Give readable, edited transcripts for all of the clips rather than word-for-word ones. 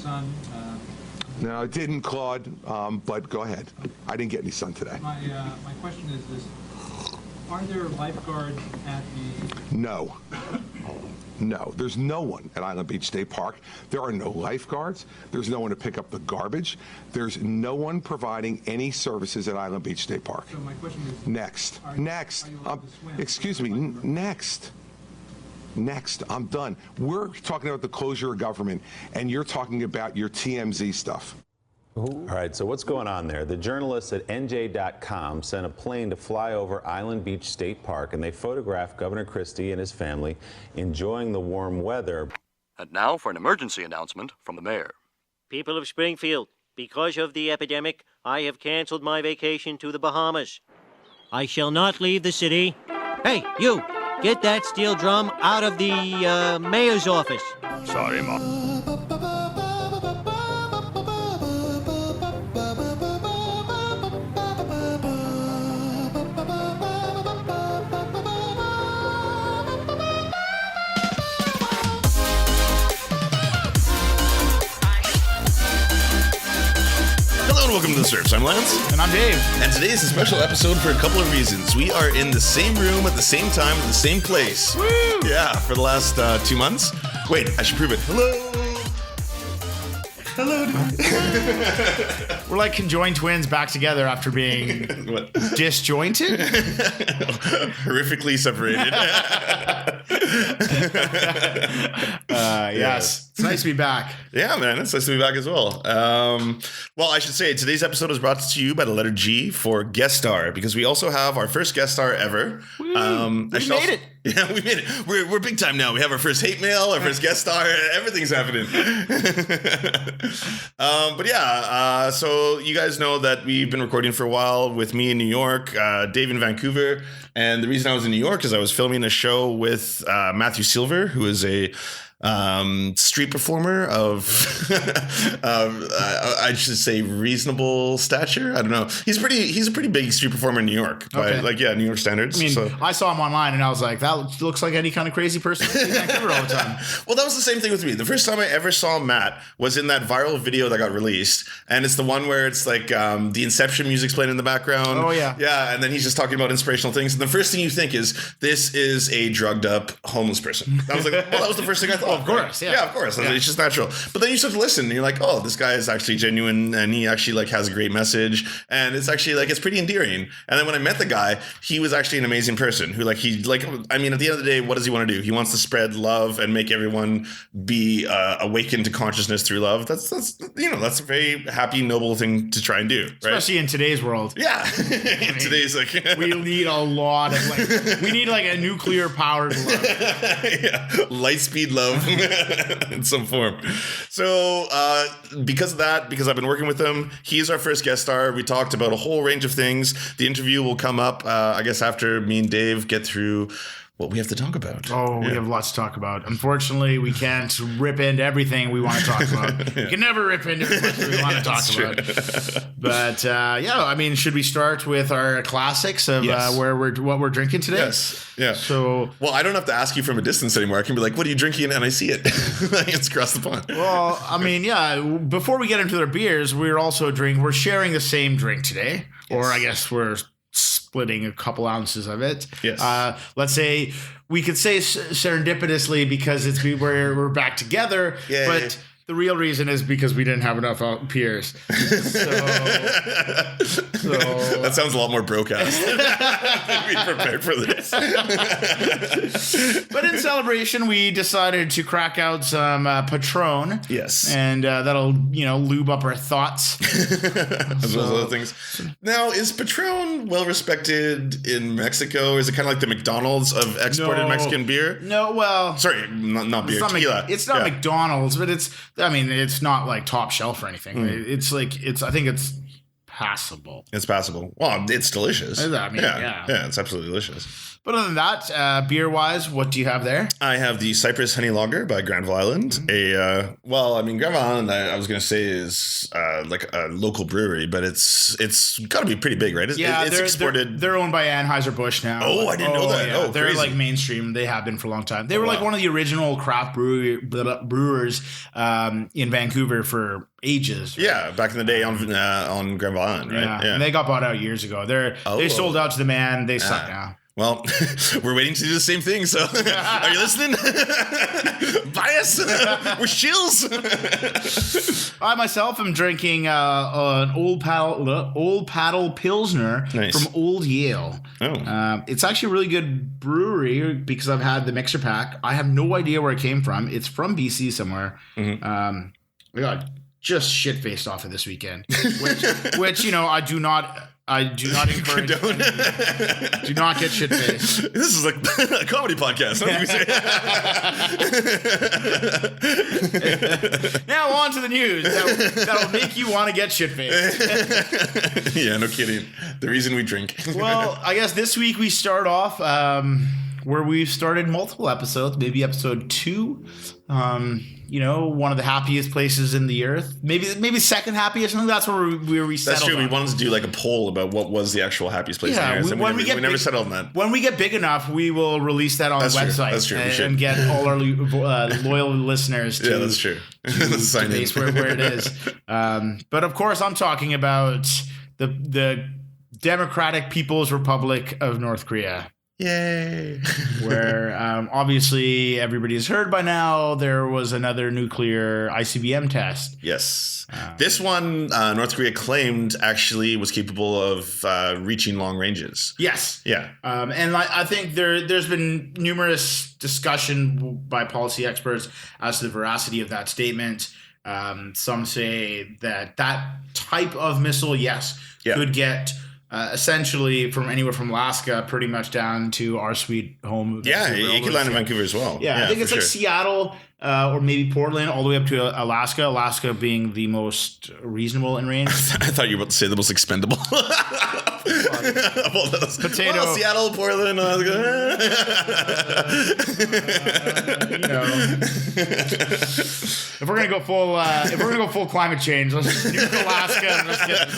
sun. No, it didn't, Claude, but go ahead. I didn't get any sun today. My question is this. Are there lifeguards at the... No. No, there's no one at Island Beach State Park. There are no lifeguards. There's no one to pick up the garbage. There's no one providing any services at Island Beach State Park. So my question is... Next. Are Next. you allowed to swim? Excuse me. Next. Next. I'm done. We're talking about the closure of government, and you're talking about your TMZ stuff. All right, so what's going on there? The journalists at NJ.com sent a plane to fly over Island Beach State Park, and they photographed Governor Christie and his family enjoying the warm weather. And now for an emergency announcement from the mayor. People of Springfield, because of the epidemic, I have canceled my vacation to the Bahamas. I shall not leave the city. Hey, you! Get that steel drum out of the mayor's office. Sorry, Ma. Hello and welcome to the Serfs. I'm Lance. And I'm Dave. And today is a special episode for a couple of reasons. We are in the same room at the same time at the same place. Woo! Yeah, for the last 2 months. Wait, I should prove it. Hello. Hello. We're like conjoined twins back together after being What? disjointed. Horrifically separated. Yes. It's nice to be back. Yeah, man, it's nice to be back as well. Well, I should say today's episode is brought to you by the letter G for guest star, because we also have our first guest star ever. We made it. Yeah, we made it. We're big time now. We have our first hate mail, our first guest star. Everything's happening. But yeah, so you guys know that we've been recording for a while with me in New York, Dave in Vancouver. And the reason I was in New York is I was filming a show with Matthew Silver, who is a street performer of, I should say, reasonable stature. I don't know. He's a pretty big street performer in New York, by New York standards. I mean, I saw him online and I was like, that looks like any kind of crazy person in Vancouver all the time. Well, that was the same thing with me. The first time I ever saw Matt was in that viral video that got released, and it's the one where it's like the Inception music's playing in the background. Oh yeah, yeah, and then he's just talking about inspirational things. And the first thing you think is, this is a drugged up homeless person. I was like, well, that was the first thing I thought. Of course, yeah, of course. Yeah. It's just natural. But then you start to listen, and you're like, oh, this guy is actually genuine, and he actually like has a great message, and it's actually like it's pretty endearing. And then when I met the guy, he was actually an amazing person who at the end of the day, what does he want to do? He wants to spread love and make everyone be awakened to consciousness through love. That's a very happy, noble thing to try and do, right? Especially in today's world. Yeah, today's we need a lot of we need a nuclear powered love. Yeah, light speed love. In some form. So because of that, because I've been working with him, he's our first guest star. We talked about a whole range of things. The interview will come up, I guess, after me and Dave get through what we have to talk about. We have lots to talk about. Unfortunately, we can't rip into everything we want to talk about. We can never rip into as much as we want to talk about. But should we start with our classics of what we're drinking today? Yes. Yeah. So, well, I don't have to ask you from a distance anymore. I can be like, "What are you drinking?" And I see it. It's across the pond. Well, before we get into their beers, we're sharing the same drink today, or I guess we're splitting a couple ounces of it. Yes. Let's say we could say serendipitously because we're back together. Yeah. But the real reason is because we didn't have enough beers. So that sounds a lot more broadcast. We prepared for this. But in celebration, we decided to crack out some Patron. Yes. And that'll, lube up our thoughts. As well as other things. Now, is Patron well respected in Mexico? Is it kind of like the McDonald's of exported Mexican beer? No, well... Sorry, not beer, tequila. It's not McDonald's, but it's not like top shelf or anything. I think it's passable. It's passable. Well, it's delicious. Yeah, it's absolutely delicious. But other than that, beer-wise, what do you have there? I have the Cypress Honey Lager by Granville Island. Granville Island, I was going to say is like a local brewery, but it's got to be pretty big, right? It's exported. They're owned by Anheuser-Busch now. Oh, I didn't know that. Yeah. Oh, they're crazy. like mainstream. They have been for a long time. They were like one of the original craft brewers in Vancouver for ages. Right? Yeah, back in the day on Granville Island, right? Yeah. And they got bought out years ago. They sold out to the man. They suck now. Well, we're waiting to do the same thing. So, are you listening? Buy us. We're shills. I myself am drinking an Old Paddle Pilsner from Old Yale. Oh, it's actually a really good brewery because I've had the mixer pack. I have no idea where it came from. It's from BC somewhere. I got just shit faced off of this weekend, which I do not encourage. Do not get shit faced. This is like a comedy podcast. What do we say? Now on to the news. That'll make you want to get shit faced. Yeah, no kidding. The reason we drink. Well, I guess this week we start off where we've started multiple episodes, maybe episode 2. One of the happiest places in the earth. Maybe second happiest. I think that's where we settled. That's true. On. We wanted to do like a poll about what was the actual happiest place in the earth. We never settled on that. When we get big enough, we will release that on the website. That's true. And get all our loyal listeners to. Yeah, that's true. To base where it is. But of course, I'm talking about the Democratic People's Republic of North Korea. Yay. Where obviously everybody's heard by now there was another nuclear ICBM test. Yes. This one, North Korea claimed actually was capable of reaching long ranges. Yes. Yeah. And I think there's been numerous discussion by policy experts as to the veracity of that statement. Some say that type of missile, could get essentially from anywhere from Alaska pretty much down to our sweet home. Yeah, it could land in Vancouver as well. Yeah, I think it's like Seattle or maybe Portland all the way up to Alaska. Alaska being the most reasonable in range. I thought you were about to say the most expendable. Potato. Well, Seattle, Portland, Alaska. If we're gonna go full climate change, let's just nuke Alaska and let's get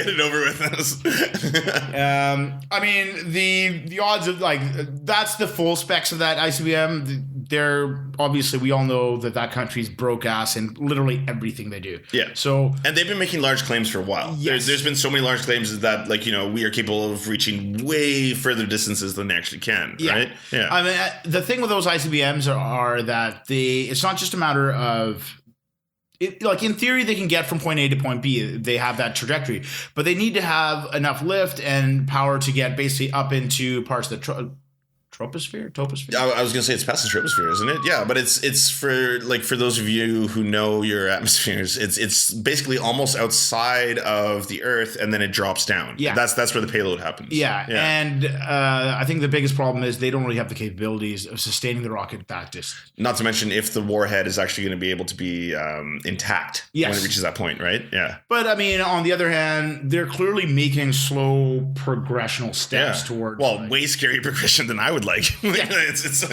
it over with us. I mean, the odds of that's the full specs of that ICBM. They're obviously, we all know that country's broke ass in literally everything they do. Yeah. And they've been making large claims for a while. Yes. There's been so many large claims that we are capable of reaching way further distances than they actually can. Yeah. Right. Yeah. I mean, the thing with those ICBMs are that it's not just a matter of. In theory, they can get from point A to point B. They have that trajectory, but they need to have enough lift and power to get basically up into parts of the troposphere. I was gonna say it's past the troposphere, isn't it? Yeah, but it's for those of you who know your atmospheres, it's basically almost outside of the Earth, and then it drops down. Yeah, that's where the payload happens. Yeah. And I think the biggest problem is they don't really have the capabilities of sustaining the rocket that distance. Not to mention if the warhead is actually going to be able to be intact when it reaches that point, right? Yeah. But I mean, on the other hand, they're clearly making slow progressional steps towards. Well, way scarier progression than I would like. It's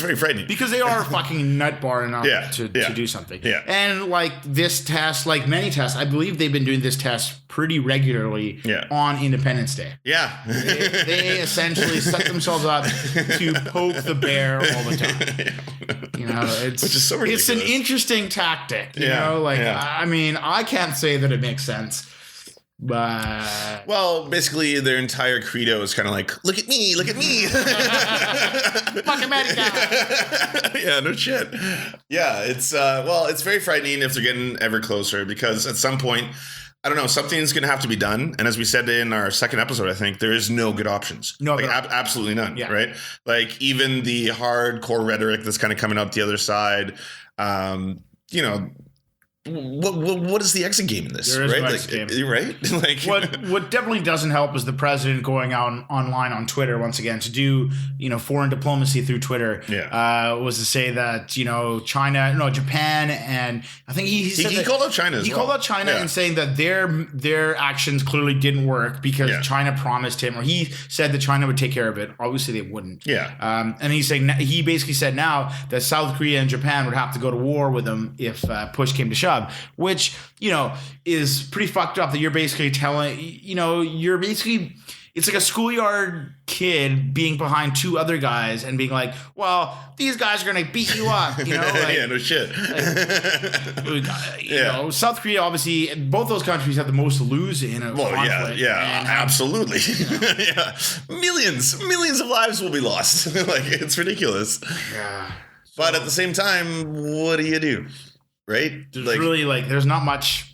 very frightening because they are fucking nut bar enough to do something. Yeah. And this test, like many tests, I believe they've been doing this test pretty regularly on Independence Day. Yeah. They essentially set themselves up to poke the bear all the time. Which is so ridiculous. It's an interesting tactic. I mean, I can't say that it makes sense. But basically their entire credo is kind of like, look at me. Fuck America. Yeah, no shit. Yeah, it's very frightening if they're getting ever closer, because at some point, I don't know, something's going to have to be done. And as we said in our second episode, I think there is no good options. No, absolutely none. Yeah. Right. Even the hardcore rhetoric that's kind of coming up the other side, what is the exit game in this? There is right? no exit game. Right? Like what definitely doesn't help is the president going out online on Twitter once again to do foreign diplomacy through Twitter. Was to say that Japan, and I think he called out China as well. He called out China and saying that their actions clearly didn't work because China promised him, or he said that China would take care of it. Obviously, they wouldn't. Yeah. And he basically said now that South Korea and Japan would have to go to war with them if push came to shove. Which, is pretty fucked up that you're basically telling, it's like a schoolyard kid being behind two other guys and being like, well, these guys are going to beat you up, Like, yeah, no shit. South Korea, obviously, both those countries have the most to lose in a conflict. Yeah, absolutely. Yeah. Millions of lives will be lost. Like, it's ridiculous. Yeah. But at the same time, what do you do? Right? There's there's not much.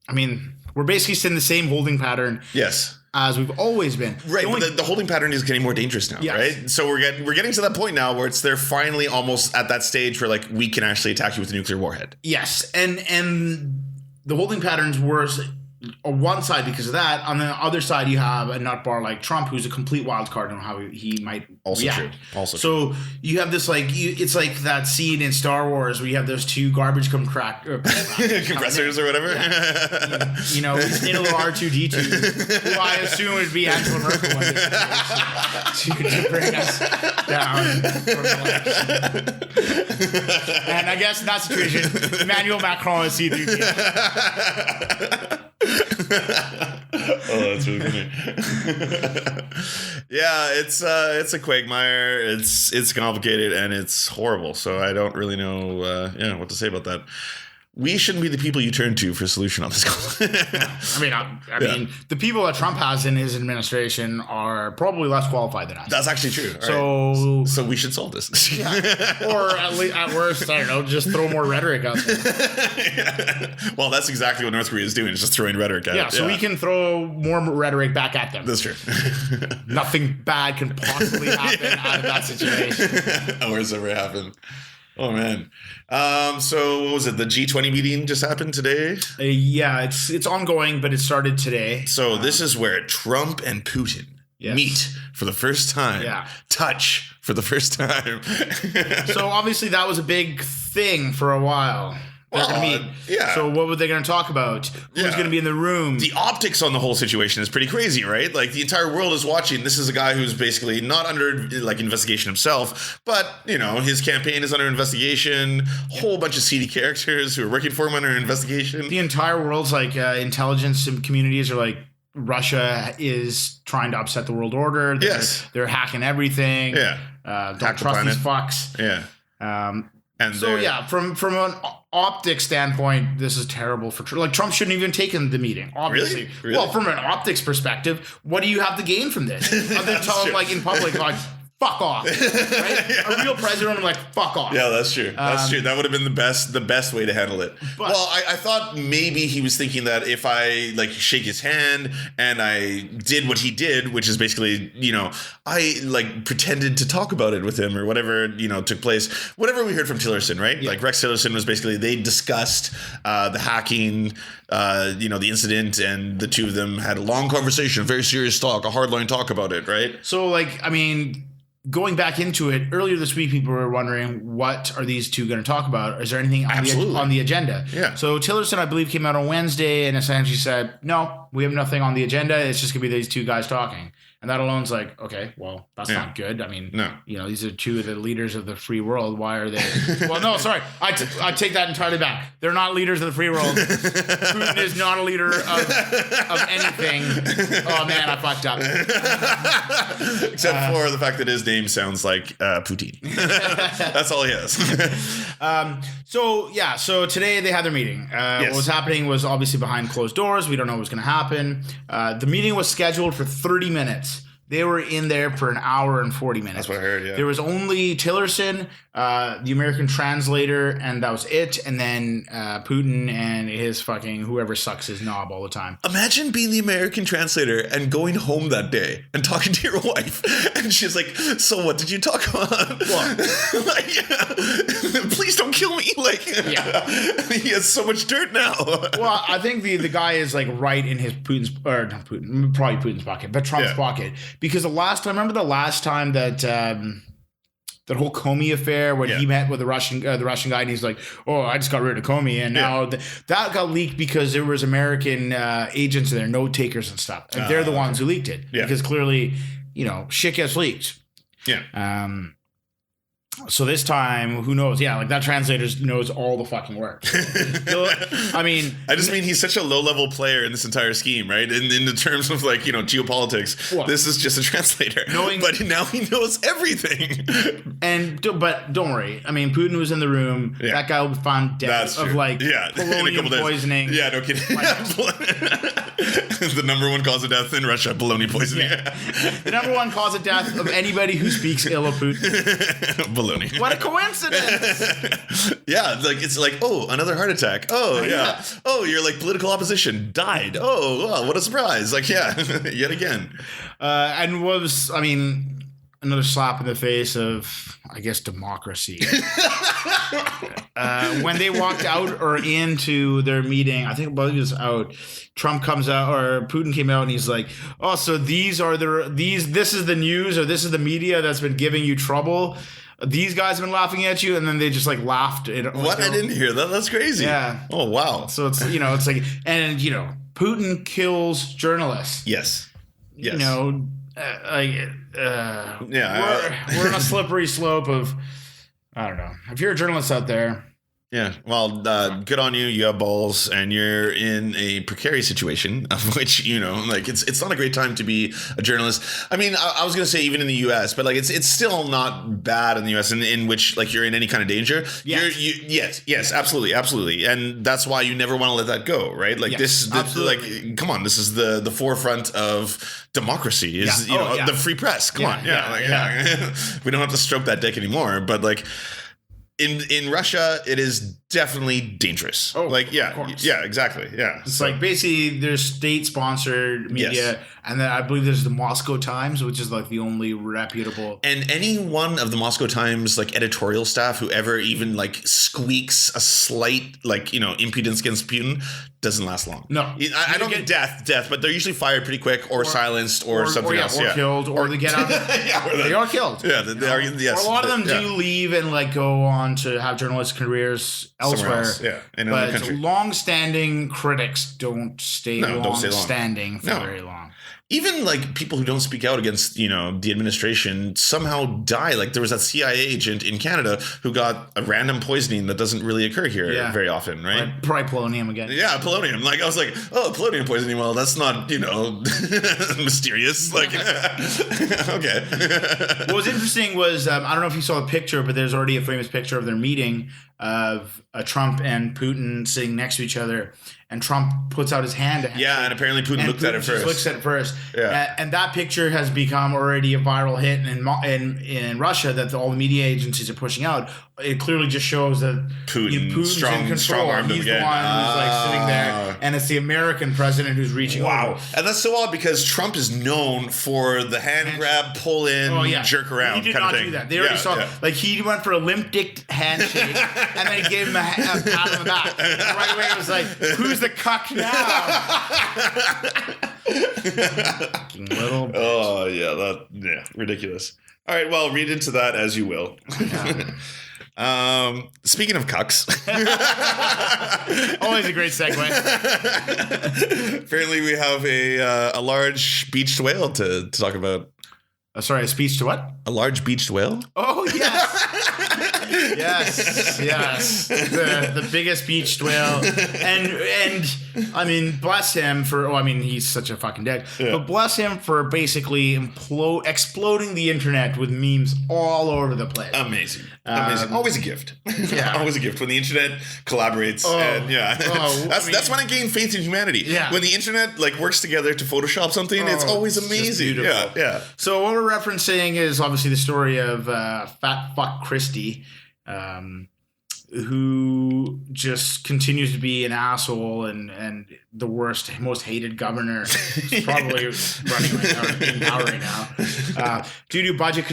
I mean, we're basically seeing the same holding pattern. Yes. As we've always been. Right, but the holding pattern is getting more dangerous now, right? So we're getting to that point now where they're finally almost at that stage where we can actually attack you with a nuclear warhead. Yes, and the holding pattern's worse on one side because of that. On the other side, you have a nutbar like Trump, who's a complete wild card on how he might react. So you have this it's like that scene in Star Wars where you have those two garbage compressors or whatever. Yeah. We need a little R2D2, who I assume would be Angela Merkel in this situation, to bring us down from the left. And I guess in that situation, Emmanuel Macron is C3PO. Oh, that's really funny. Yeah, it's a quagmire. It's complicated and it's horrible. So I don't really know what to say about that. We shouldn't be the people you turn to for a solution on this. I mean, the people that Trump has in his administration are probably less qualified than us. That's actually true. So we should solve this. Yeah. Or at worst, I don't know, just throw more rhetoric out there. Yeah. Well, that's exactly what North Korea is doing, is just throwing rhetoric at it. Yeah, so we can throw more rhetoric back at them. That's true. Nothing bad can possibly happen out of that situation. Or has ever happened. Oh, man. So what was it? The G20 meeting just happened today? Yeah, it's ongoing, but it started today. So this is where Trump and Putin meet for the first time. Yeah. Touch for the first time. So obviously that was a big thing for a while. They're going to meet. Yeah. So what were they going to talk about? Who's going to be in the room? The optics on the whole situation is pretty crazy, right? Like, the entire world is watching. This is a guy who's basically not under investigation himself, but his campaign is under investigation. Whole bunch of seedy characters who are working for him under investigation. The entire world's intelligence communities are like, Russia is trying to upset the world order. They're hacking everything. Yeah. Don't trust these fucks. Yeah. And so from an optics standpoint, this is terrible for Trump. Trump shouldn't even taken the meeting, obviously. Really? Well, from an optics perspective, what do you have to gain from this? Other than tell him in public, fuck off. Right? A real president, I'm fuck off. Yeah, that's true. That's true. That would have been the best way to handle it. But, well, I thought maybe he was thinking that if I shake his hand and I did what he did, which is basically, I pretended to talk about it with him or whatever, took place. Whatever we heard from Tillerson, right? Yeah. Rex Tillerson was basically, they discussed the hacking, the incident, and the two of them had a long conversation, a very serious talk, a hardline talk about it, right? So, going back into it, earlier this week, people were wondering, what are these two going to talk about? Is there anything on the agenda? Yeah. So Tillerson, I believe, came out on Wednesday and essentially said, no, we have nothing on the agenda. It's just going to be these two guys talking. And that alone's okay, well, that's not good. I mean, no. These are two of the leaders of the free world. Why are they? Well, no, sorry. I take that entirely back. They're not leaders of the free world. Putin is not a leader of anything. Oh, man, I fucked up. Except for the fact that his name sounds like Putin. That's all he has. So today they had their meeting. What was happening was obviously behind closed doors. We don't know what was going to happen. The meeting was scheduled for 30 minutes. They were in there for an hour and 40 minutes. That's what I heard, yeah. There was only Tillerson, the American translator, and that was it. And then Putin and his fucking whoever sucks his knob all the time. Imagine being the American translator and going home that day and talking to your wife. And she's like, so what did you talk about? Like, please don't kill me. Like, he has so much dirt now. Well, I think the guy is like right in his probably Putin's pocket, but Trump's pocket. Because remember the last time that that whole Comey affair when he met with the Russian guy and he's like, oh, I just got rid of Comey. And now that got leaked because there was American agents in there, note takers and stuff. And they're the ones who leaked it. Because clearly, shit gets leaked. Yeah. So this time, who knows? Yeah, like that translator knows all the fucking work. I mean, I just mean he's such a low-level player in this entire scheme, right? In the terms of like geopolitics, this is just a translator. But now he knows everything. But don't worry. I mean, Putin was in the room. Yeah. That guy will be found dead of like polonium poisoning. Yeah, no kidding. The number one cause of death in Russia, bologna poisoning. Yeah. The number one cause of death of anybody who speaks ill of Putin. Bologna. What a coincidence! Yeah, like it's like, oh, another heart attack. Oh, yeah. Oh, your like political opposition died. Oh, wow, what a surprise! Like, yeah, yet again. And another slap in the face of, I guess, democracy. When they walked out or into their meeting, I think it was out. Trump comes out, or Putin came out, and he's like, "Oh, so this is the news, or this is the media that's been giving you trouble. These guys have been laughing at you," and then they just like laughed. What? I didn't hear that. That's crazy. Yeah. Oh wow. So it's it's like, and Putin kills journalists. Yes. Yes. We're on a slippery slope of, I don't know. If you're a journalist out there. Yeah, well, good on you. You have balls, and you're in a precarious situation, of which it's not a great time to be a journalist. I mean, I was gonna say even in the U.S., but like it's still not bad in the U.S. in which like you're in any kind of danger. Yes. Yes, absolutely, and that's why you never want to let that go, right? Like this, like, come on, this is the forefront of democracy. Is the free press? Come on, we don't have to stroke that dick anymore, but like. In Russia, it is definitely dangerous. Oh, like exactly. Yeah, it's like basically there's state-sponsored media, and then I believe there's the Moscow Times, which is like the only reputable. And any one of the Moscow Times like editorial staff who ever even like squeaks a slight impudence against Putin doesn't last long. No, I don't get death, but they're usually fired pretty quick, or silenced, or something else. Or killed, or they get out. They are killed. Yeah, they are. Yes, or a lot of them do leave and like go on to have journalistic careers elsewhere. In another country. Long-standing critics don't stay long-standing for very long. Even like people who don't speak out against, the administration somehow die. Like there was that CIA agent in Canada who got a random poisoning that doesn't really occur here very often, right? Probably polonium again. Yeah, polonium. Like I was like, oh, polonium poisoning. Well, that's not, mysterious. Like, okay. What was interesting was, I don't know if you saw the picture, but there's already a famous picture of their meeting of Trump and Putin sitting next to each other. And Trump puts out his hand. And apparently Putin looked at it first. Looks at it first. Yeah. And that picture has become already a viral hit in Russia that all the media agencies are pushing out. It clearly just shows that Putin's in control. He's the one who's like sitting there, and it's the American president who's reaching over. And that's so odd because Trump is known for the hand grab, pull in, jerk around. He did not do that. They already saw like he went for a limp dick handshake, and then he gave him a pat on the back. And right away it was like, who's the cuck now? Little bitch. Oh yeah, ridiculous. All right, well, read into that as you will. Speaking of cucks, always a great segue. Apparently, we have a large beached whale to talk about. Sorry, a speech to what? A large beached whale? Oh, yes. Yes. The biggest beached whale. And I mean, bless him for, he's such a fucking dick. Yeah. But bless him for basically exploding the internet with memes all over the place. Amazing. Always a gift. Yeah. Always a gift when the internet collaborates. That's when I gain faith in humanity. Yeah. When the internet like works together to Photoshop something, it's always amazing. Yeah. So what we're referencing is obviously the story of fat fuck Christie, who just continues to be an asshole and the worst, most hated governor. He's probably running right now, in power right now. Due to budget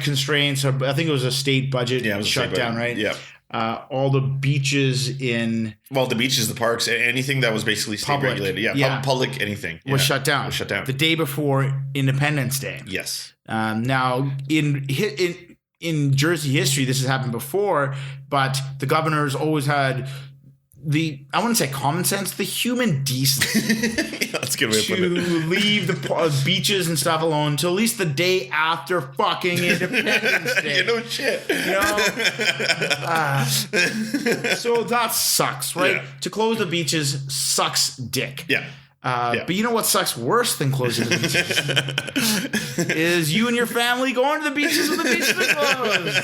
constraints, I think it was a state budget shutdown, right? Yeah. All the beaches in... Well, the beaches, the parks, anything that was basically state regulated. Yeah. Public anything. Was shut down. The day before Independence Day. Yes. Now, in Jersey history, this has happened before, but the governor's always had I wouldn't say common sense, the human decency that's a good way of putting it. To leave the beaches and stuff alone until at least the day after fucking Independence Day. You know shit. So that sucks, right? Yeah. To close the beaches sucks dick. Yeah. But you know what sucks worse than closing the beaches? Is you and your family going to the beaches when the beaches are closed.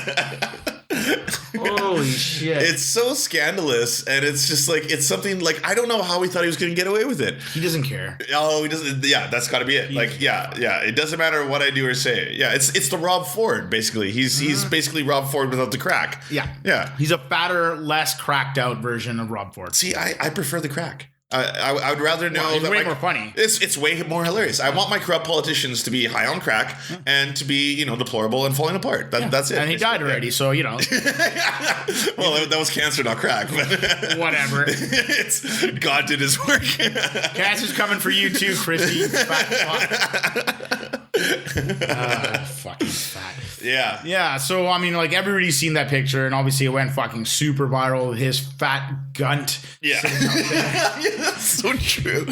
Holy shit. It's so scandalous, and it's just like, it's something like, I don't know how he thought he was going to get away with it. He doesn't care. Oh, he doesn't. Yeah, that's got to be it. Like, yeah. It doesn't matter what I do or say. Yeah, it's the Rob Ford, basically. He's basically Rob Ford without the crack. Yeah. He's a fatter, less cracked out version of Rob Ford. See, I prefer the crack. I would rather know it's way more funny. It's way more hilarious. I want my corrupt politicians to be high on crack and to be, deplorable and falling apart. That's it. And he died already, so Well, that was cancer, not crack. But whatever. God did his work. Cancer's coming for you too, Christy. Fucking fat. Yeah. So everybody's seen that picture, and obviously it went fucking super viral. His fat gunt. Yeah. That's so true.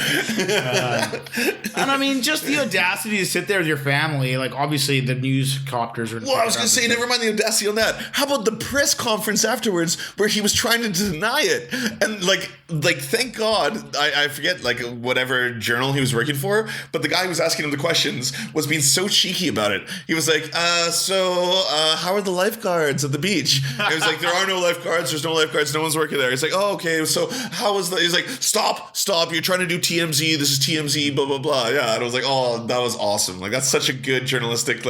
And just the audacity to sit there with your family. Like, obviously the news copters are. Well, I was going to say, never mind the audacity on that. How about the press conference afterwards where he was trying to deny it? And like thank God, I forget whatever journal he was working for, but the guy who was asking him the questions was being so cheeky about it. He was like, how are the lifeguards at the beach? And he was like, there are no lifeguards. There's no lifeguards. No one's working there. He's like, oh, okay. So how was he's like, stop. You're trying to do TMZ. This is TMZ, blah, blah, blah. Yeah. And I was like, oh, that was awesome. Like, that's such a good journalistic,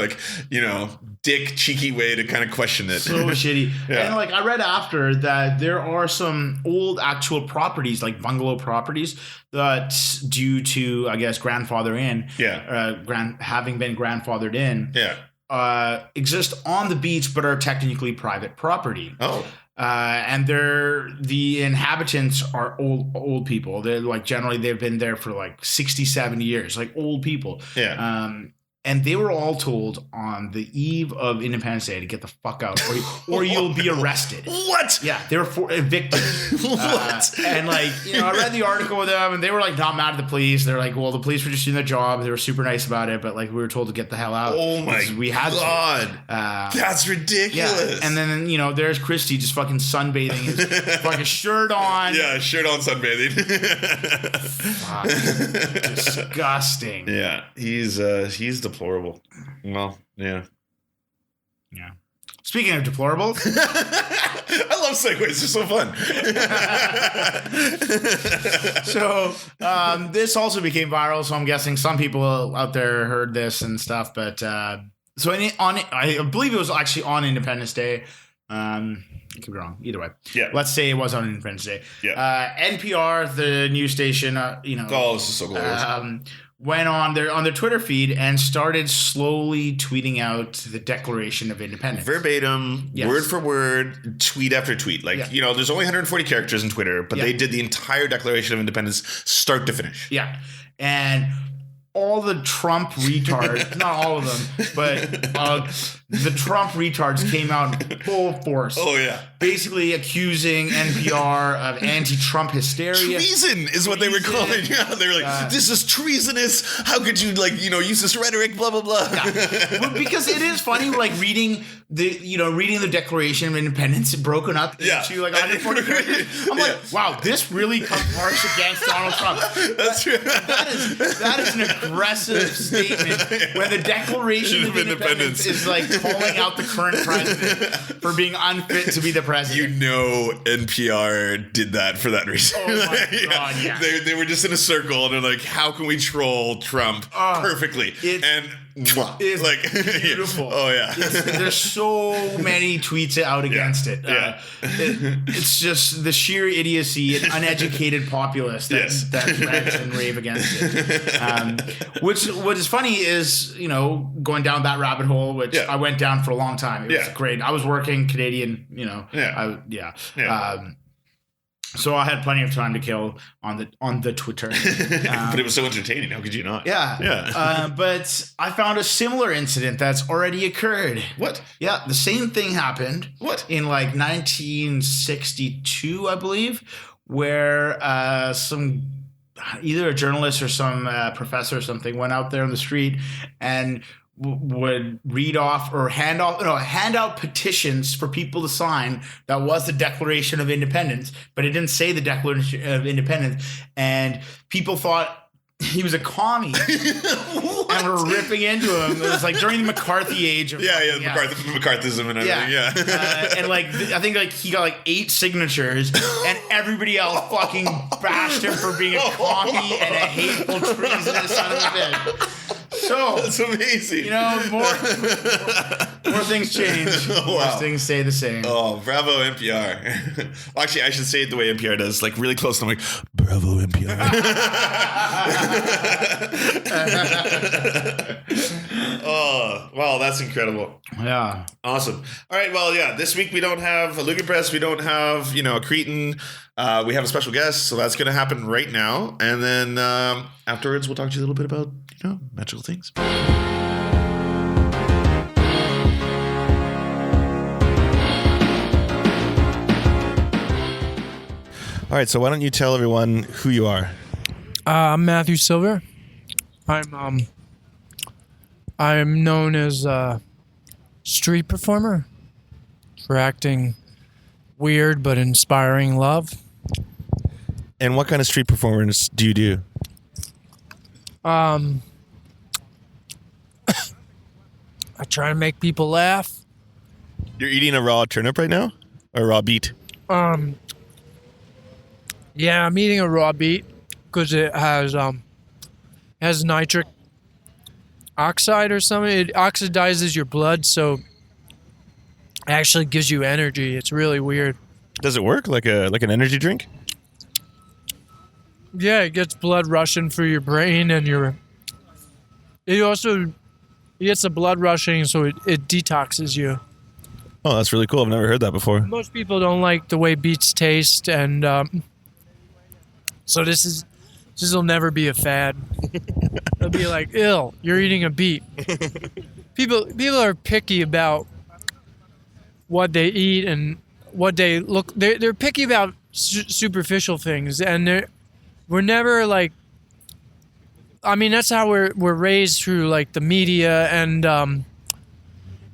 dick cheeky way to kind of question it. So shitty. Yeah. And I read after that there are some old actual properties, like bungalow properties, that due to, I guess, grandfather in, having been grandfathered in, exist on the beach but are technically private property. Oh. And the inhabitants are old people. They're generally they've been there for 60, 70 years, old people. Yeah. And they were all told on the eve of Independence Day to get the fuck out, or you'll be arrested. What? Yeah, they were evicted. What? And I read the article with them, and they were not mad at the police. They're well, the police were just doing their job. They were super nice about it, but we were told to get the hell out. Oh my God! That's ridiculous. Yeah. And then there's Christy just fucking sunbathing, his fucking shirt on. Yeah, shirt on, sunbathing. Fuck, disgusting. Yeah, he's deplorable. Well, yeah. Speaking of deplorables, I love segues. They're so fun. So this also became viral. So I'm guessing some people out there heard this and stuff. But I believe it was actually on Independence Day. I could be wrong. Either way. Yeah. Let's say it was on Independence Day. Yeah. NPR, the news station, Oh, this is so glorious. Went on their Twitter feed and started slowly tweeting out the Declaration of Independence. Verbatim, word for word, tweet after tweet. There's only 140 characters in Twitter, but they did the entire Declaration of Independence start to finish. Yeah. And all the Trump retards, not all of them, but the Trump retards came out in full force. Oh, yeah. basically accusing NPR of anti-Trump hysteria. Treason is what they were calling. Yeah, they were like, "This is treasonous. How could you use this rhetoric?" Blah blah blah. Yeah. Well, because it is funny, reading the Declaration of Independence broken up into 140 characters. I'm like, wow, this really comes harsh against Donald Trump. That's true. That is an aggressive statement when the Declaration of Independence is calling out the current president for being unfit to be the president. NPR did that for that reason. Oh my God, yeah. They were just in a circle and they're like, how can we troll Trump perfectly? It's beautiful. Oh yeah. There's so many tweets out against it. It's just the sheer idiocy and uneducated populace that rant and rave against it. What is funny is, going down that rabbit hole, which I went down for a long time. It was great. I was working Canadian, so I had plenty of time to kill on the Twitter. But it was so entertaining. How could you not? Yeah. But I found a similar incident that's already occurred. What? Yeah, the same thing happened. What? In 1962, I believe, where either a journalist or some professor or something went out there on the street and would read off or hand out petitions for people to sign. That was the Declaration of Independence, but it didn't say the Declaration of Independence, and people thought he was a commie and were ripping into him. It was during the McCarthy age of McCarthyism and everything. And I think he got 8 signatures, and everybody else fucking bashed him for being a commie and a hateful, treasonous son of a bitch. So that's amazing. More things change. More things stay the same. Oh, bravo NPR. Well, actually, I should say it the way NPR does, really close to bravo NPR. Oh, wow, that's incredible. Yeah. Awesome. All right, well, this week we don't have a Lugerpress, we don't have, a Cretan. We have a special guest, so that's going to happen right now. And then afterwards, we'll talk to you a little bit about, magical things. All right, so why don't you tell everyone who you are? I'm Matthew Silver. I'm known as a street performer for acting weird but inspiring love. And what kind of street performance do you do? I try to make people laugh. You're eating a raw turnip right now? Or a raw beet? Yeah, I'm eating a raw beet because it has nitric oxide or something. It oxidizes your blood, so it actually gives you energy. It's really weird. Does it work like an energy drink? Yeah, it gets blood rushing through your brain and it gets the blood rushing, so it detoxes you. Oh, that's really cool. I've never heard that before. Most people don't like the way beets taste, and so this will never be a fad. They'll be like, "Ill, you're eating a beet." People are picky about what they eat and what they look. They're picky about superficial things, and we're never like. I mean, that's how we're raised through the media and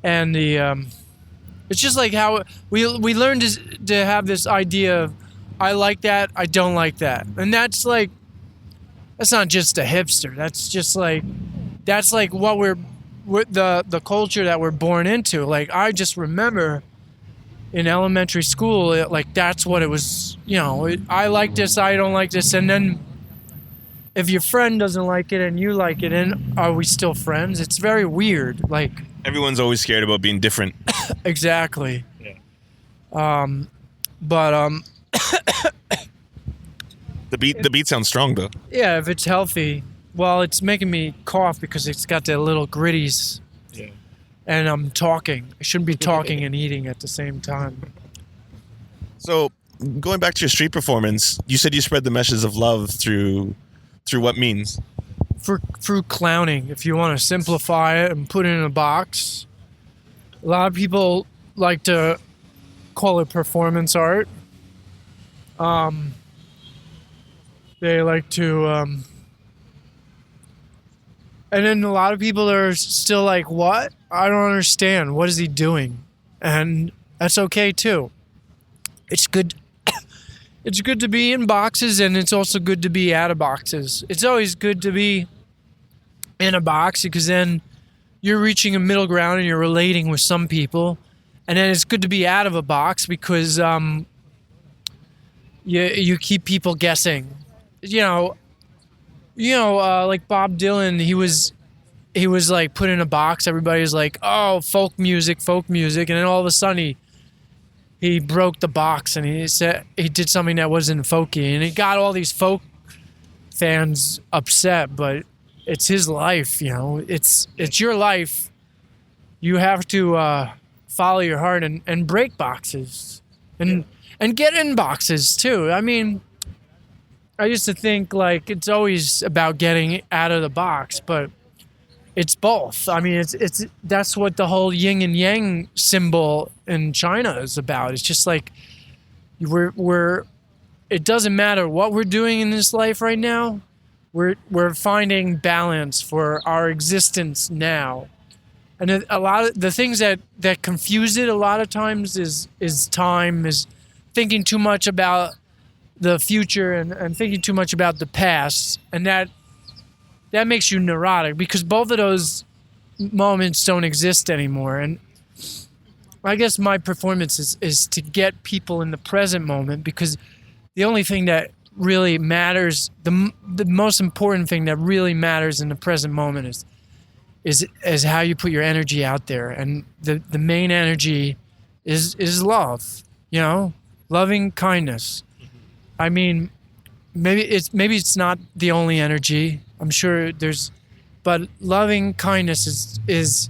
the. It's just like how we learned to have this idea of I like that, I don't like that, and that's not just a hipster. That's just what we're the culture that we're born into. I just remember in elementary school, that's what it was. I like this, I don't like this, and then if your friend doesn't like it and you like it, and are we still friends? It's very weird. Everyone's always scared about being different. Exactly. Yeah. The beat sounds strong though. Yeah, if it's healthy. Well, it's making me cough because it's got the little gritties. Yeah. And I'm talking. I shouldn't be talking and eating at the same time. So, going back to your street performance, you said you spread the message of love through what means? Through clowning, if you want to simplify it and put it in a box. A lot of people like to call it performance art. They like to, and then a lot of people are still like, what? I don't understand. What is he doing? And that's okay too. It's good. It's good to be in boxes, and it's also good to be out of boxes. It's always good to be in a box because then you're reaching a middle ground and you're relating with some people. And then it's good to be out of a box because you keep people guessing. Like Bob Dylan, he was like put in a box. Everybody's like, oh, folk music, and then all of a sudden he broke the box and he said he did something that wasn't folky, and it got all these folk fans upset. But it's his life, It's your life. You have to follow your heart and break boxes and get in boxes too. I mean, I used to think like it's always about getting out of the box, but it's both. I mean, it's that's what the whole yin and yang symbol in China is about. It's just like we're it doesn't matter what we're doing in this life right now. We're finding balance for our existence now. And a lot of the things that confuse it a lot of times is time, is thinking too much about the future and thinking too much about the past. And that makes you neurotic because both of those moments don't exist anymore. And I guess my performance is to get people in the present moment, because the only thing that really matters, the most important thing that really matters in the present moment is how you put your energy out there. And the main energy is love, loving kindness. I mean, maybe it's not the only energy. I'm sure but loving kindness is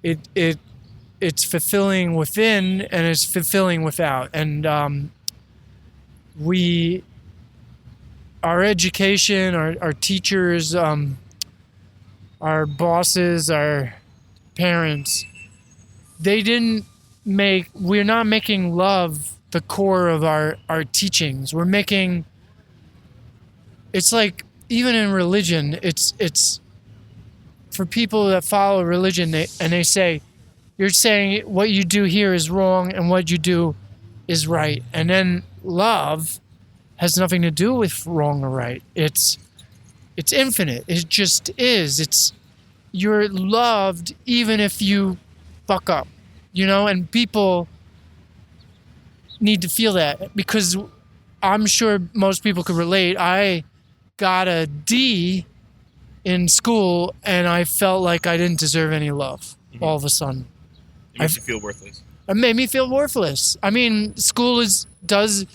it's fulfilling within and it's fulfilling without. And our education, our teachers, our bosses, our parents, we're not making love the core of our teachings. We're making, it's like, even in religion, it's for people that follow religion, they say, you're saying what you do here is wrong and what you do is right. And then love has nothing to do with wrong or right. It's infinite. It just is. You're loved even if you fuck up, and people need to feel that, because I'm sure most people could relate. I got a D in school and I felt like I didn't deserve any love all of a sudden. It makes you feel worthless. It made me feel worthless. I mean, school does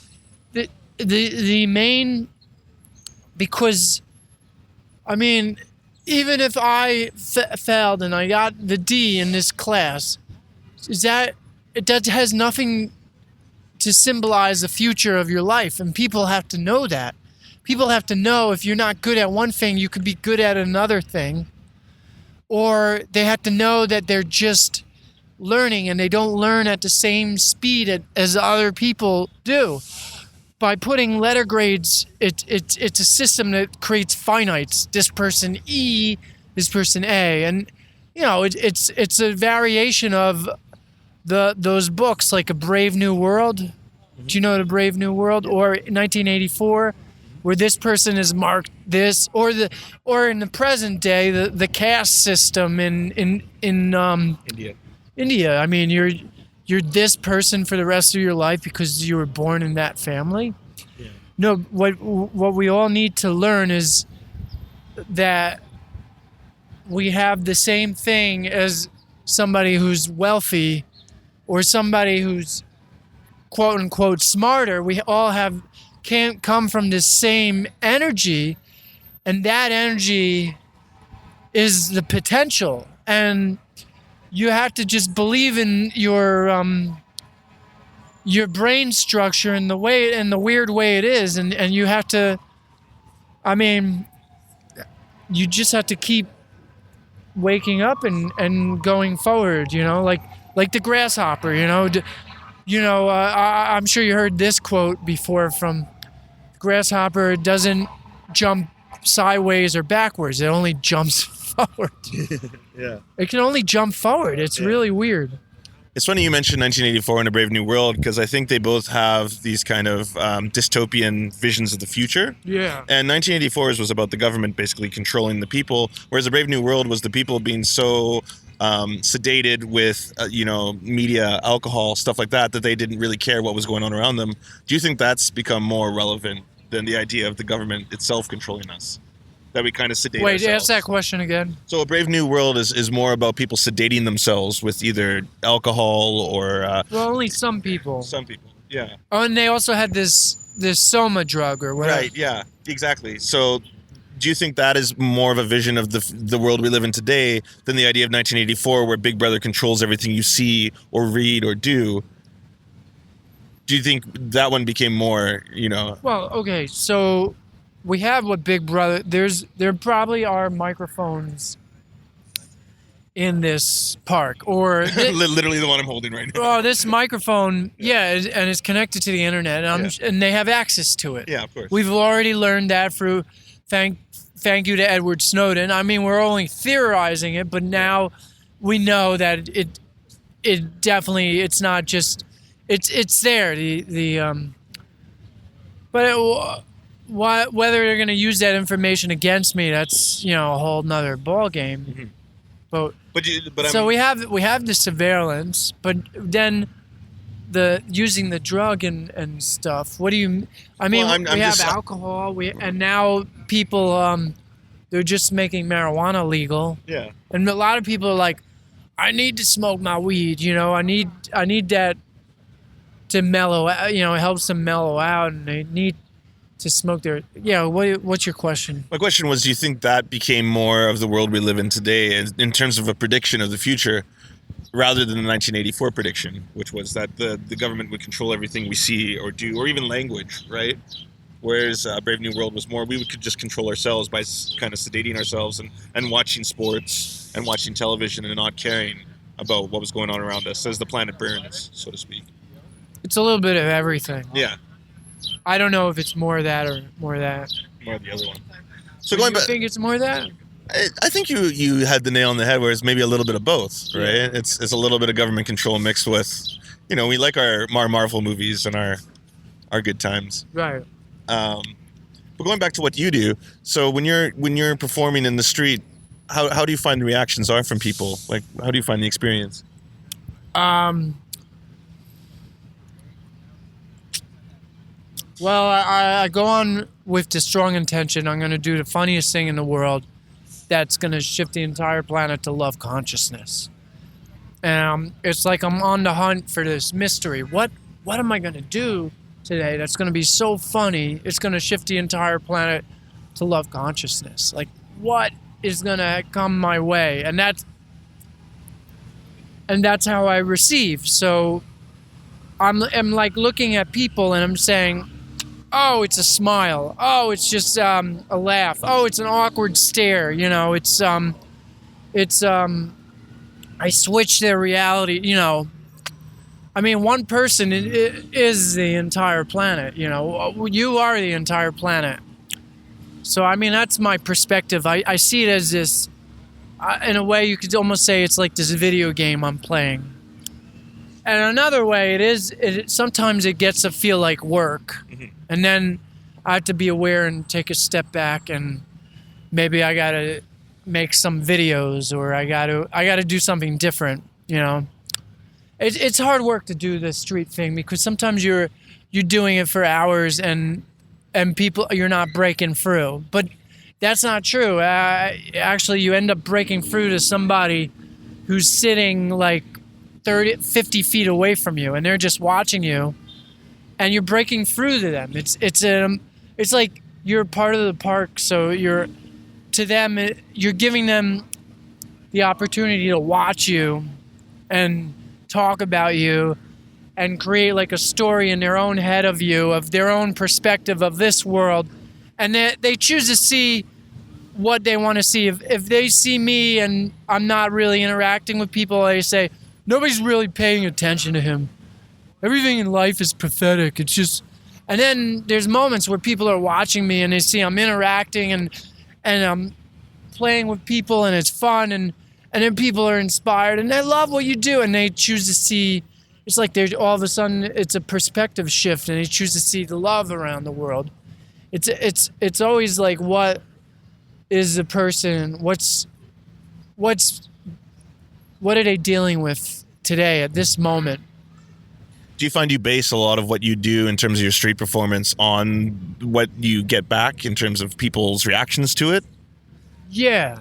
the main, because, I mean, even if I failed and I got the D in this class, that has nothing to symbolize the future of your life, and people have to know that. People have to know if you're not good at one thing, you could be good at another thing, or they have to know that they're just learning and they don't learn at the same speed as other people do. By putting letter grades, it's a system that creates finites. This person E, this person A, and it's a variation of those books like A Brave New World. Do you know The Brave New World? Or 1984, where this person is marked this, or in the present day the caste system in India. India. I mean, you're this person for the rest of your life because you were born in that family. Yeah. No, what we all need to learn is that we have the same thing as somebody who's wealthy or somebody who's quote unquote smarter. We all can't come from the same energy, and that energy is the potential. And you have to just believe in your brain structure and the weird way it is, and you have to, I mean, you just have to keep waking up and going forward, like the grasshopper, I'm sure you heard this quote before from grasshopper doesn't jump sideways or backwards. It only jumps forward. Yeah. It can only jump forward. It's really weird. It's funny you mentioned 1984 and A Brave New World, because I think they both have these kind of dystopian visions of the future. Yeah. And 1984 was about the government basically controlling the people, whereas A Brave New World was the people being so sedated with, media, alcohol, stuff like that, that they didn't really care what was going on around them. Do you think that's become more relevant than the idea of the government itself controlling us? That we kind of sedate Wait, ourselves. ask that question again. So A Brave New World is more about people sedating themselves with either alcohol or... Well, only some people. Some people, yeah. Oh, and they also had this soma drug or whatever. Right, yeah, exactly. So do you think that is more of a vision of the world we live in today than the idea of 1984 where Big Brother controls everything you see or read or do? Do you think that one became more, Well, okay, so we have what Big Brother. There probably are microphones in this park, or literally the one I'm holding right now. Oh, this microphone, and it's connected to the internet, and they have access to it. Yeah, of course. We've already learned that through thank you to Edward Snowden. I mean, we're only theorizing it, but now we know that it definitely, it's not just it's there. Whether they're going to use that information against me, that's a whole nother ball game. Mm-hmm. So we have the surveillance, but then the using the drug and stuff. What do you? I mean, we have alcohol. And now people they're just making marijuana legal. Yeah. And a lot of people are like, I need to smoke my weed. I need that to mellow. It helps them mellow out, and they need to smoke their. What's your question? My question was, do you think that became more of the world we live in today in terms of a prediction of the future rather than the 1984 prediction, which was that the government would control everything we see or do, or even language, right? Whereas Brave New World was more, we could just control ourselves by kind of sedating ourselves and watching sports and watching television and not caring about what was going on around us as the planet burns, so to speak. It's a little bit of everything. Yeah. I don't know if it's more of that or more of that. More of the other one. So going back, you think it's more of that? I think you had the nail on the head where it's maybe a little bit of both, right? Yeah. It's a little bit of government control mixed with, we like our Marvel movies and our good times. Right. But going back to what you do, so when you're performing in the street, how do you find the reactions are from people? Like, how do you find the experience? Well, I go on with the strong intention. I'm going to do the funniest thing in the world that's going to shift the entire planet to love consciousness. And it's like I'm on the hunt for this mystery. What am I going to do today that's going to be so funny? It's going to shift the entire planet to love consciousness. Like, what is going to come my way? And that's how I receive. So I'm like looking at people and I'm saying, oh, it's a smile. Oh, it's just a laugh. Oh, it's an awkward stare. I switch their reality. I mean, one person is the entire planet. You are the entire planet. So, I mean, that's my perspective. I see it as this, in a way, you could almost say it's like this video game I'm playing. And another way, sometimes it gets to feel like work. Mm-hmm. And then I have to be aware and take a step back, and maybe I got to make some videos, or I got to do something different, It's hard work to do the street thing, because sometimes you're doing it for hours and people, you're not breaking through. But that's not true. Actually, you end up breaking through to somebody who's sitting like 50 feet away from you, and they're just watching you, and you're breaking through to them. It's like you're part of the park, so you're giving them the opportunity to watch you and talk about you and create like a story in their own head of you, of their own perspective of this world, and they choose to see what they want to see. If they see me and I'm not really interacting with people, they say, nobody's really paying attention to him. everything in life is pathetic. It's just, and then there's moments where people are watching me and they see I'm interacting and I'm playing with people and it's fun and then people are inspired and they love what you do and they choose to see. It's like they're all of a sudden it's a perspective shift and they choose to see the love around the world. It's always like, what is the person? What are they dealing with today at this moment? Do you find you base a lot of what you do in terms of your street performance on what you get back in terms of people's reactions to it? Yeah,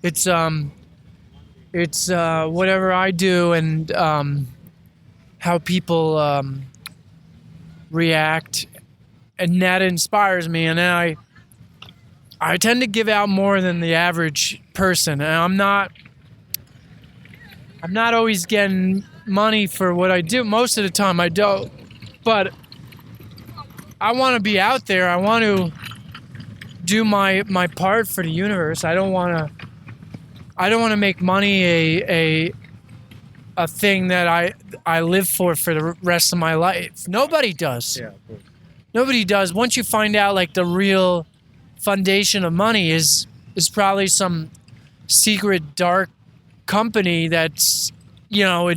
it's whatever I do and how people react, and that inspires me. And then I tend to give out more than the average person, and I'm not always getting money for what I do. Most of the time I don't, but I want to be out there. I want to do my part for the universe. I don't want to make money a thing that I live for the rest of my life. Nobody does. Yeah, of course. Nobody does. Once you find out like the real foundation of money is probably some secret dark company that's, you know,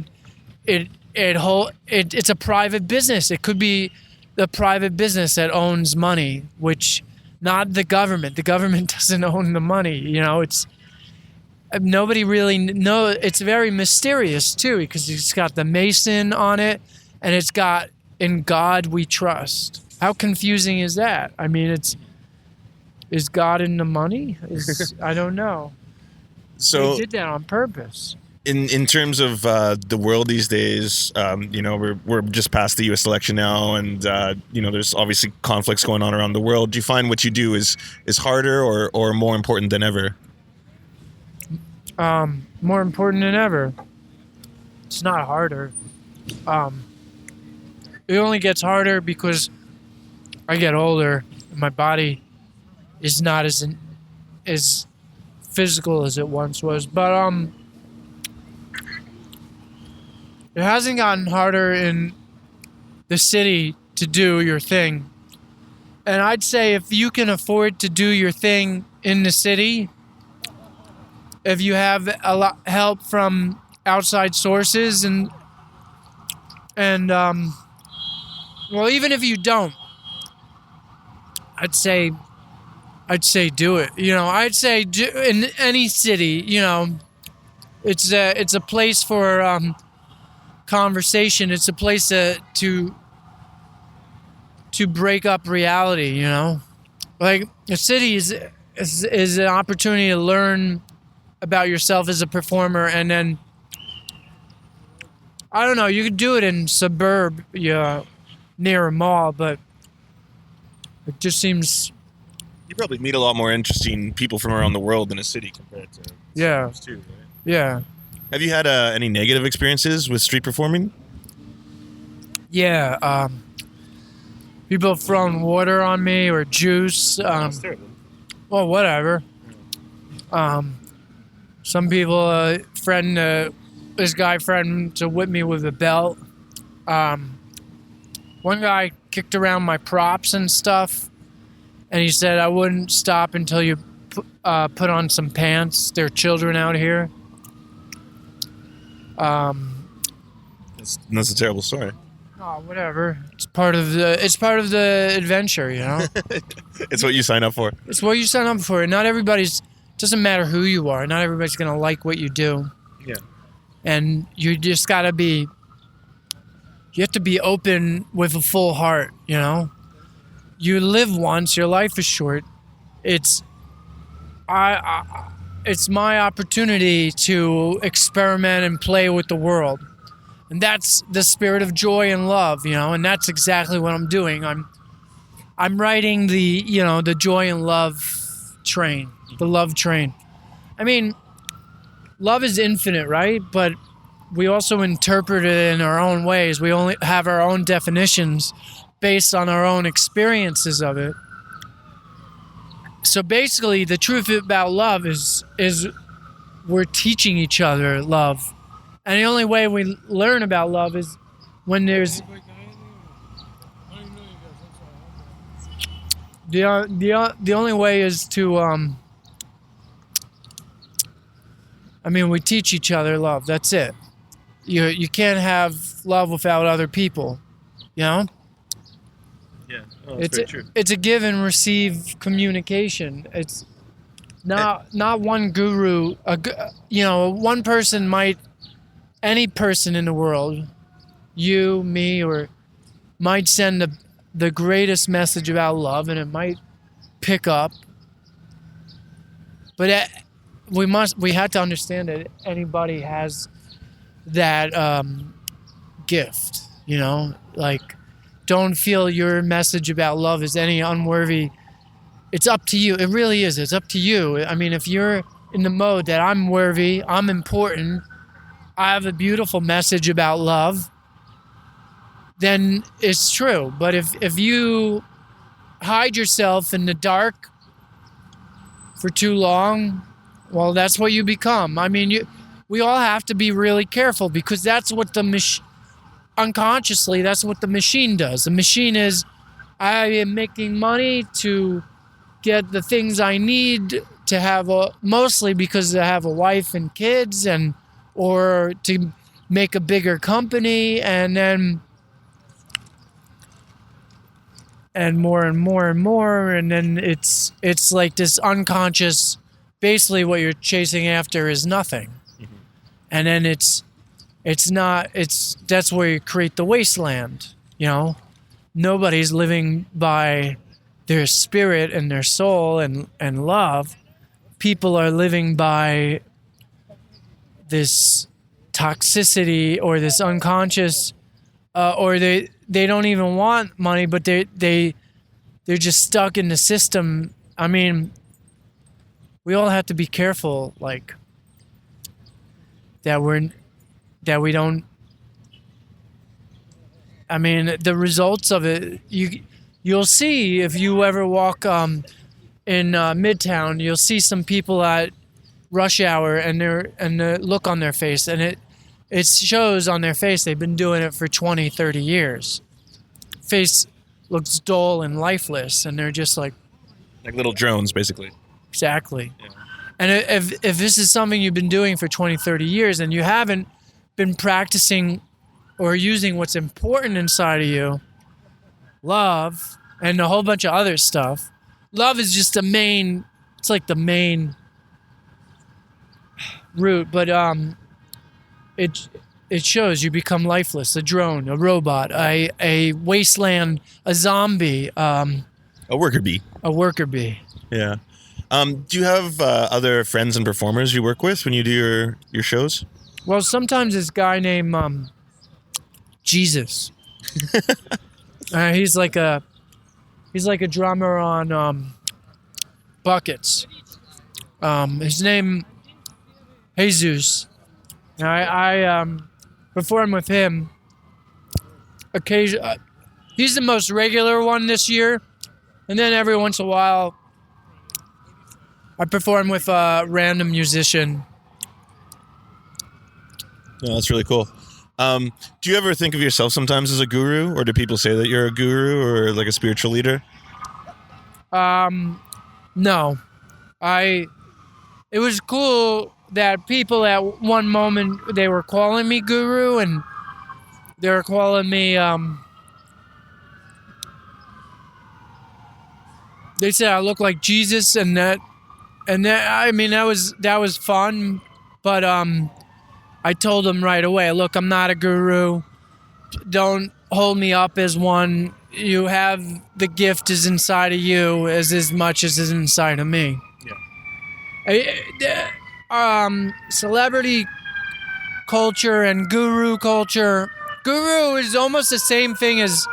it's a private business. It could be the private business that owns money, which not the government. The government doesn't own the money. You know, it's nobody really knows. It's very mysterious too, because it's got the Mason on it, and it's got "In God We Trust." How confusing is that? I mean, is God in the money? I don't know. So they did that on purpose. In terms of the world these days, you know, we're just past the U.S. election now, and you know, there's obviously conflicts going on around the world. Do you find what you do is harder or more important than ever? More important than ever. It's not harder. It only gets harder because I get older and my body is not as physical as it once was. But it hasn't gotten harder in the city to do your thing. And I'd say if you can afford to do your thing in the city, if you have a lot help from outside sources and well, even if you don't, I'd say do it. You know, I'd say in any city, you know, it's a place for conversation. It's a place to break up reality. You know, like a city is an opportunity to learn about yourself as a performer, and then I don't know. You could do it in suburb, near a mall, but it just seems. You probably meet a lot more interesting people from around the world in a city compared to suburbs too, right? Yeah. Have you had any negative experiences with street performing? Yeah. People throwing water on me or juice. That's terrible. Well, whatever. Some people this guy threatened to whip me with a belt. One guy kicked around my props and stuff, and he said I wouldn't stop until you put on some pants. There are children out here. That's a terrible story. Oh, whatever. It's part of the adventure, you know. It's what you sign up for. It's what you sign up for. Not everybody's. Doesn't matter who you are. Not everybody's gonna like what you do. Yeah. And you just gotta be. You have to be open with a full heart. You know. You live once. Your life is short. It's my opportunity to experiment and play with the world. And that's the spirit of joy and love, you know, and that's exactly what I'm doing. I'm riding the joy and love train, the love train. I mean, love is infinite, right? But we also interpret it in our own ways. We only have our own definitions based on our own experiences of it. So basically, the truth about love is we're teaching each other love. And the only way we learn about love is when there's the only way is to I mean, we teach each other love. That's it. You can't have love without other people. You know. Yeah, It's a give and receive communication. It's not one guru. One person might, any person in the world, you, me, or might send the greatest message about love, and it might pick up. But we have to understand that anybody has that gift. Don't feel your message about love is any unworthy. It's up to you. It really is. It's up to you. I mean, if you're in the mode that I'm worthy, I'm important, I have a beautiful message about love, then it's true. But if you hide yourself in the dark for too long, well, that's what you become. I mean, we all have to be really careful, because that's what unconsciously, that's what the machine does. The machine is, I am making money to get the things I need to have, mostly because I have a wife and kids, or to make a bigger company, and more and more and more, and then it's like this unconscious. Basically, what you're chasing after is nothing, and then that's where you create the wasteland. Nobody's living by their spirit and their soul and love. People are living by this toxicity or this unconscious, or they don't even want money, but they're just stuck in the system. I mean, we all have to be careful, like, that we don't. I mean, the results of it, you'll see if you ever walk in Midtown. You'll see some people at rush hour, and the look on their face, and it shows on their face they've been doing it for 20, 30 years. Face looks dull and lifeless, and they're just like little drones, basically. Exactly. Yeah. And if this is something you've been doing for 20, 30 years, and you haven't been practicing or using what's important inside of you, love, and a whole bunch of other stuff. Love is just it's like the main root, but it shows you become lifeless, a drone, a robot, a wasteland, a zombie, a worker bee. A worker bee. Yeah. Do you have other friends and performers you work with when you do your shows? Well, sometimes this guy named Jesus. He's like a drummer on Buckets. His name Jesus. I perform with him occasionally. He's the most regular one this year, and then every once in a while I perform with a random musician. No, that's really cool. Do you ever think of yourself sometimes as a guru, or do people say that you're a guru or like a spiritual leader? No. It was cool that people at one moment, they were calling me guru, and they were calling me, they said I look like Jesus, and that was fun, but I told them right away, look, I'm not a guru. Don't hold me up as one. You have the gift is inside of you as much as is inside of me. Yeah. Celebrity culture and guru culture. Guru is almost the same thing as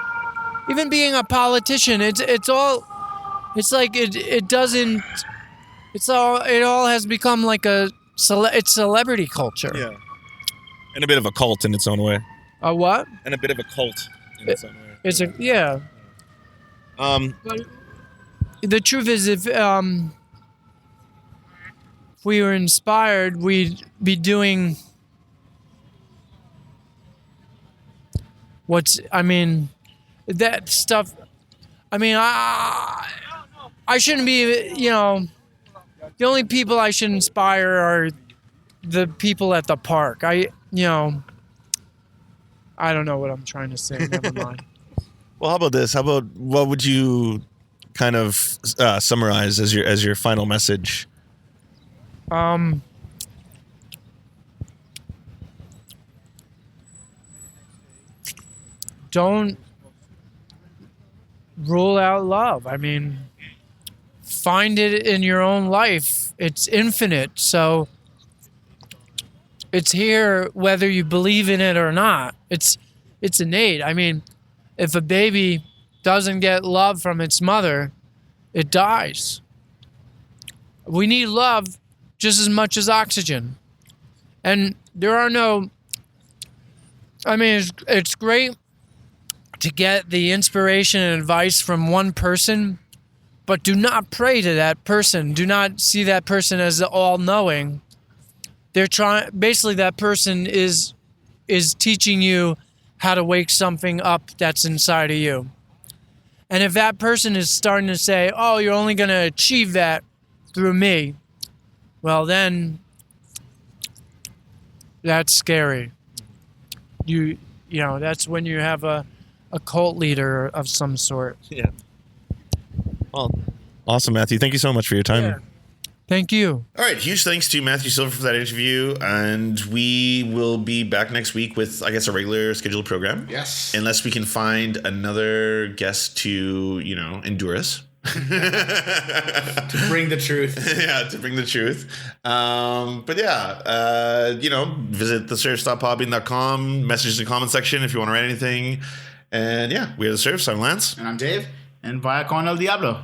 even being a politician. It all has become like it's celebrity culture. Yeah. And a bit of a cult in its own way. A what? And a bit of a cult in its own way. But the truth is, if we were inspired, we'd be doing I mean, that stuff. I mean, I shouldn't be, you know, the only people I should inspire are the people at the park. I don't know what I'm trying to say. Never mind. Well, how about this? How about what would you kind of summarize as your final message? Don't rule out love. I mean, find it in your own life. It's infinite, so it's here whether you believe in it or not. It's innate. I mean, if a baby doesn't get love from its mother, it dies. We need love just as much as oxygen. And there are no, I mean, it's great to get the inspiration and advice from one person, but do not pray to that person. Do not see that person as the all-knowing. Basically that person is teaching you how to wake something up that's inside of you. And if that person is starting to say, oh, you're only going to achieve that through me, well, then that's scary. You know, that's when you have a cult leader of some sort. Yeah. Well, awesome, Matthew. Thank you so much for your time. Yeah. Thank you. All right, huge thanks to Matthew Silver for that interview, and we will be back next week with, I guess, a regular scheduled program. Yes. Unless we can find another guest to, endure us. To bring the truth. Yeah, to bring the truth. But yeah, visit theserfs.podbean.com, message in the comment section if you want to write anything. And yeah, we are the Serfs. I'm Lance. And I'm Dave. And vaya con el diablo.